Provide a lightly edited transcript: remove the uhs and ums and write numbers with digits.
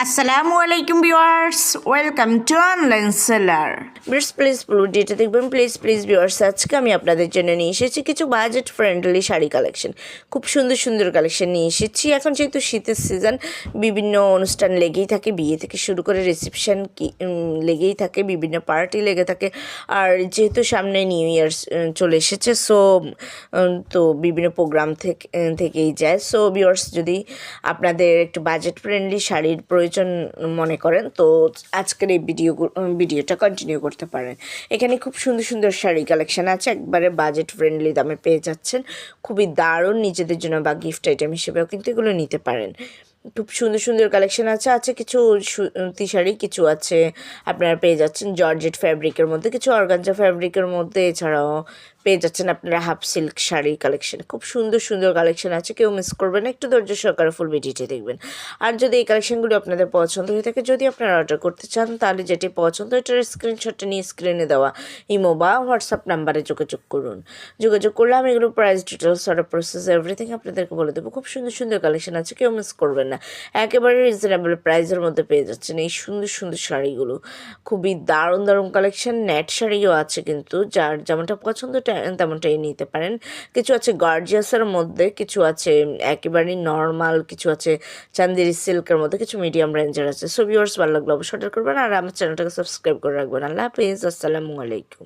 আসসালামু আলাইকুম viewers, welcome to online seller. Viewers please পুরো ভিডিওটা দেখবেন, প্লিজ ভিউয়ার্স। আজকে আমি আপনাদের জন্য নিয়ে এসেছি কিছু বাজেট ফ্রেন্ডলি শাড়ি কালেকশন। খুব সুন্দর সুন্দর কালেকশন নিয়ে এসেছি। এখন যেহেতু শীতের সিজন, বিভিন্ন অনুষ্ঠান লেগেই থাকে, বিয়ে থেকে শুরু করে রিসেপশন লেগেই থাকে, বিভিন্ন পার্টি লেগে থাকে। আর যেহেতু সামনে নিউ ইয়ার চলে এসেছে, তো বিভিন্ন প্রোগ্রাম থেকেই যায়। সো ভিউয়ার্স, যদি আপনাদের একটু বাজেট ফ্রেন্ডলি শাড়ির প্রয়োজন মনে করেন, তো আজকের এই ভিডিওটা কন্টিনিউ করতে পারেন। এখানে খুব সুন্দর সুন্দর শাড়ি কালেকশান আছে, একবারে বাজেট ফ্রেন্ডলি দামে পেয়ে যাচ্ছেন। খুবই দারুণ, নিজেদের জন্য বা গিফট আইটেম হিসেবেও কিন্তু এগুলো নিতে পারেন। খুব সুন্দর সুন্দর কালেকশন আছে কিছু সুতি শাড়ি, কিছু আছে আপনারা পেয়ে যাচ্ছেন জর্জেট ফ্যাব্রিকের মধ্যে, কিছু অর্গানজা ফ্যাব্রিকের মধ্যে, এছাড়াও পেয়ে যাচ্ছেন আপনারা হাফ সিল্ক শাড়ি কালেকশন। খুব সুন্দর সুন্দর কালেকশন আছে, কেউ মিস করবেন না, একটু ধৈর্য সহকারে ফুল ভিডিওটি দেখবেন। আর যদি এই কালেকশনগুলো আপনাদের পছন্দ হয়ে থাকে, যদি আপনারা অর্ডার করতে চান, তাহলে যেটি পছন্দ এটার স্ক্রিনশটটা নিয়ে স্ক্রিনে দেওয়া ইমো বা হোয়াটসঅ্যাপ নাম্বারে যোগাযোগ করুন। যোগাযোগ করলে আমি এগুলো price details, order process everything আপনাদেরকে বলে দেবো। খুব সুন্দর সুন্দর কালেকশন আছে, কেউ মিস করবেন না। একেবারে রিজনেবল প্রাইসের মধ্যে পেয়ে যাচ্ছেন এই সুন্দর সুন্দর শাড়িগুলো। খুবই দারুণ দারুণ কালেকশন। নেট শাড়িও আছে, কিন্তু যার যেমনটা পছন্দ তেমনটাই নিতে পারেন। কিছু আছে গর্জিয়াসের মধ্যে, কিছু আছে একেবারেই নর্মাল, কিছু আছে চান্দেরি সিল্কের মধ্যে, কিছু মিডিয়াম রেঞ্জের আছে। সো ভিউয়ার্স, ভালো লাগলে অবশ্যই অর্ডার করবেন, আর আমার চ্যানেলটাকে সাবস্ক্রাইব করে রাখবেন। আল্লাহ হাফিজ, আসসালামু আলাইকুম।